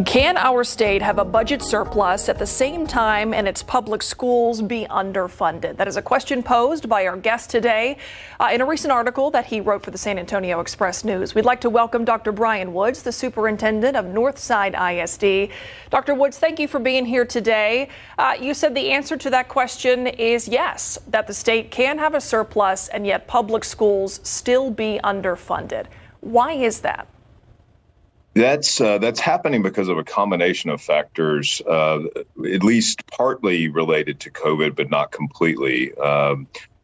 Can our state have a budget surplus at the same time and its public schools be underfunded? That is a question posed by our guest today in a recent article that he wrote for the San Antonio Express News. We'd like to welcome Dr. Brian Woods, the superintendent of Northside ISD. Dr. Woods, thank you for being here today. You said the answer to that question is yes, that the state can have a surplus and yet public schools still be underfunded. Why is that? That's happening because of a combination of factors, at least partly related to COVID, but not completely.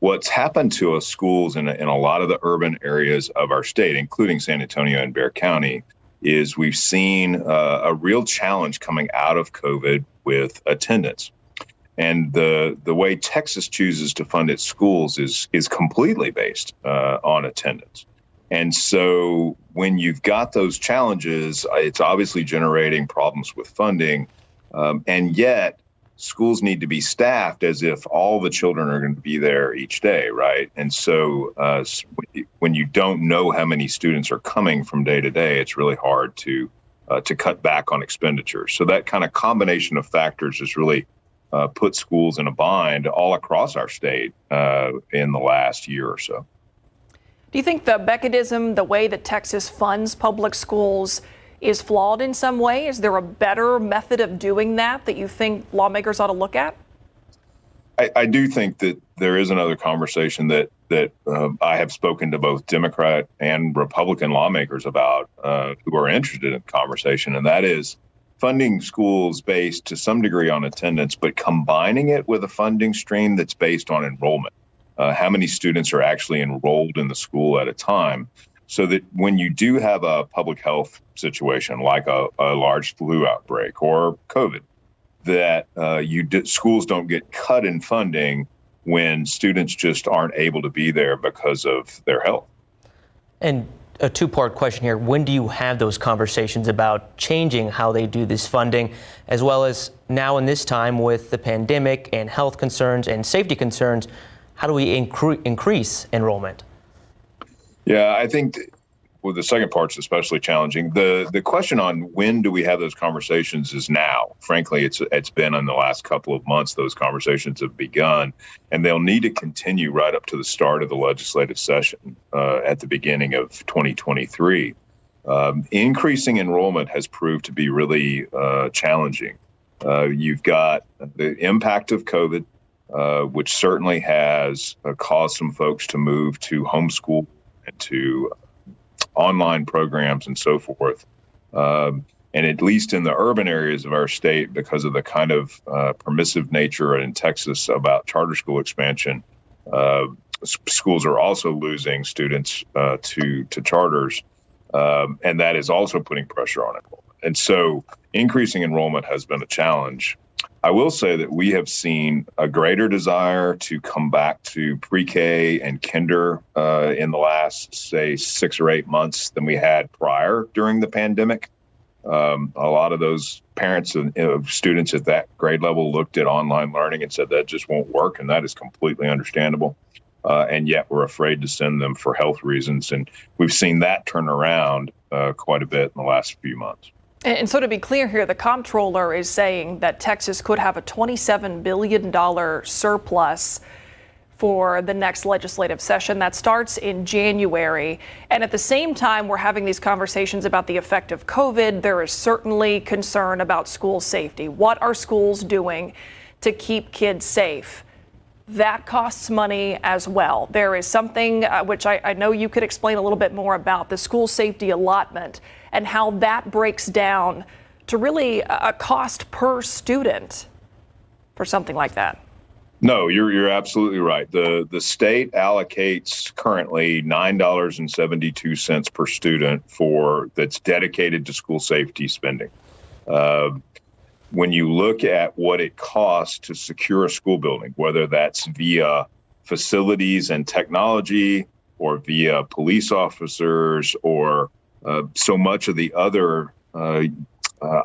What's happened to us schools in a lot of the urban areas of our state, including San Antonio and Bexar County, is we've seen a real challenge coming out of COVID with attendance. And the way Texas chooses to fund its schools is completely based on attendance. And so when you've got those challenges, it's obviously generating problems with funding. And yet schools need to be staffed as if all the children are going to be there each day, right? And so when you don't know how many students are coming from day to day, it's really hard to cut back on expenditures. So that kind of combination of factors has really put schools in a bind all across our state in the last year or so. Do you think the mechanism, the way that Texas funds public schools, is flawed in some way? Is there a better method of doing that you think lawmakers ought to look at? I do think that there is another conversation that I have spoken to both Democrat and Republican lawmakers about who are interested in the conversation, and that is funding schools based to some degree on attendance, but combining it with a funding stream that's based on enrollment. How many students are actually enrolled in the school at a time, so that when you do have a public health situation like a large flu outbreak or COVID, that schools don't get cut in funding when students just aren't able to be there because of their health. And a two-part question here. When do you have those conversations about changing how they do this funding, as well as now in this time with the pandemic and health concerns and safety concerns? How do we increase enrollment? Yeah, I think the second part's especially challenging. The question on when do we have those conversations is now. Frankly, it's been in the last couple of months those conversations have begun, and they'll need to continue right up to the start of the legislative session at the beginning of 2023. Increasing enrollment has proved to be really challenging. You've got the impact of COVID, which certainly has caused some folks to move to homeschool and to online programs and so forth. And at least in the urban areas of our state, because of the kind of permissive nature in Texas about charter school expansion, schools are also losing students to charters. And that is also putting pressure on enrollment. And so increasing enrollment has been a challenge. I will say that we have seen a greater desire to come back to pre-K and kinder in the last, say, 6 or 8 months than we had prior during the pandemic. A lot of those parents of students at that grade level looked at online learning and said that just won't work, and that is completely understandable. And yet we're afraid to send them for health reasons. And we've seen that turn around quite a bit in the last few months. And so to be clear here, the comptroller is saying that Texas could have a $27 billion surplus for the next legislative session that starts in January. And at the same time, we're having these conversations about the effect of COVID. There is certainly concern about school safety. What are schools doing to keep kids safe? That costs money as well. There is something which I know you could explain a little bit more about, the school safety allotment and how that breaks down to really a cost per student for something like that. No, you're absolutely right. The state allocates currently $9.72 per student that's dedicated to school safety spending. When you look at what it costs to secure a school building, whether that's via facilities and technology or via police officers or so much of the other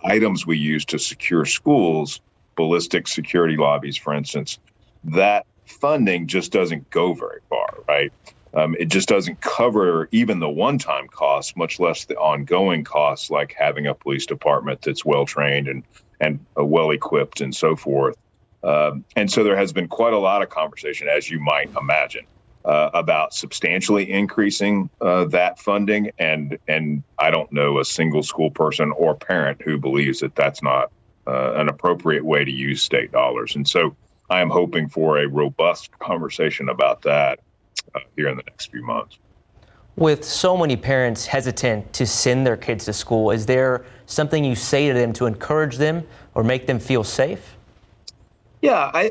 items we use to secure schools, ballistic security lobbies, for instance, that funding just doesn't go very far, right? It just doesn't cover even the one-time costs, much less the ongoing costs, like having a police department that's well-trained and well-equipped and so forth. And so there has been quite a lot of conversation, as you might imagine, about substantially increasing that funding. And I don't know a single school person or parent who believes that that's not an appropriate way to use state dollars. And so I am hoping for a robust conversation about that here in the next few months. With so many parents hesitant to send their kids to school, is there something you say to them to encourage them or make them feel safe? Yeah,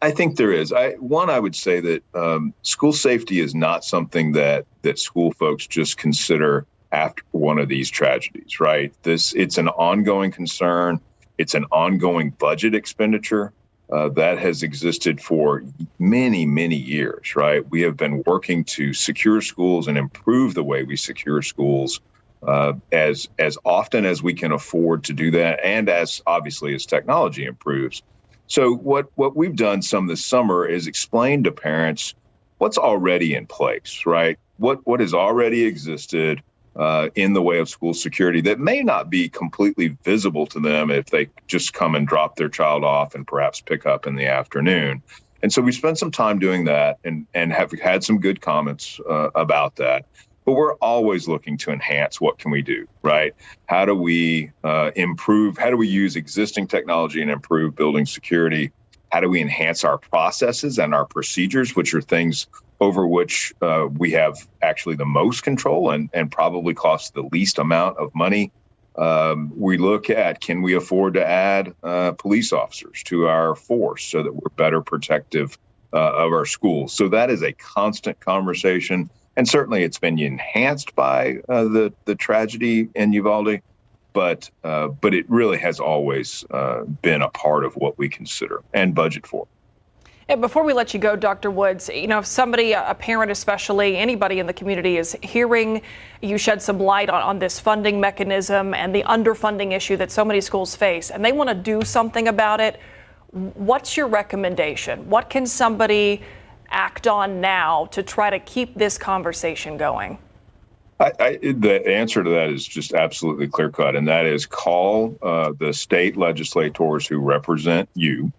I think there is. I would say that school safety is not something that school folks just consider after one of these tragedies, right? It's an ongoing concern. It's an ongoing budget expenditure that has existed for many, many years, right? We have been working to secure schools and improve the way we secure schools as often as we can afford to do that, and as obviously as technology improves. So what we've done some this summer is explain to parents what's already in place, right? What has already existed in the way of school security that may not be completely visible to them if they just come and drop their child off and perhaps pick up in the afternoon. And so we spent some time doing that and have had some good comments about that. But we're always looking to enhance what can we do, right? How do we improve? How do we use existing technology and improve building security? How do we enhance our processes and our procedures, which are things over which we have actually the most control and probably cost the least amount of money? We look at, can we afford to add police officers to our force so that we're better protective of our schools? So that is a constant conversation. And certainly it's been enhanced by the tragedy in Uvalde, but it really has always been a part of what we consider and budget for. And before we let you go, Dr. Woods, if somebody, a parent especially, anybody in the community is hearing you shed some light on this funding mechanism and the underfunding issue that so many schools face, and they want to do something about it, what's your recommendation? What can somebody act on now to try to keep this conversation going? The answer to that is just absolutely clear cut, and that is call the state legislators who represent you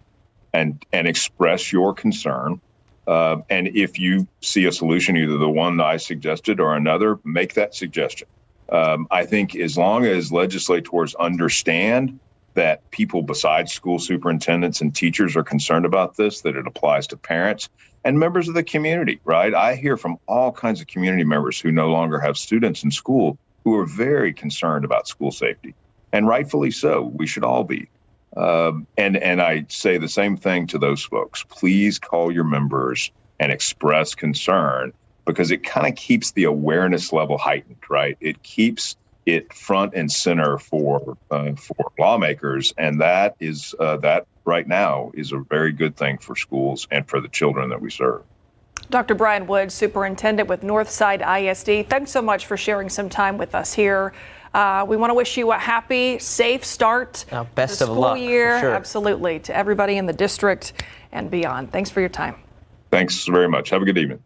and express your concern. And if you see a solution, either the one that I suggested or another, make that suggestion. I think as long as legislators understand that people besides school superintendents and teachers are concerned about this, that it applies to parents and members of the community, right? I hear from all kinds of community members who no longer have students in school who are very concerned about school safety, and rightfully so. We should all be. And I say the same thing to those folks. Please call your members and express concern, because it kind of keeps the awareness level heightened, right? It keeps it front and center for lawmakers, and that right now is a very good thing for schools and for the children that we serve. Dr. Brian Woods, Superintendent with Northside ISD, thanks so much for sharing some time with us here. We want to wish you a happy, safe start best to the of school luck, year. for sure. Absolutely, to everybody in the district and beyond. Thanks for your time. Thanks very much. Have a good evening.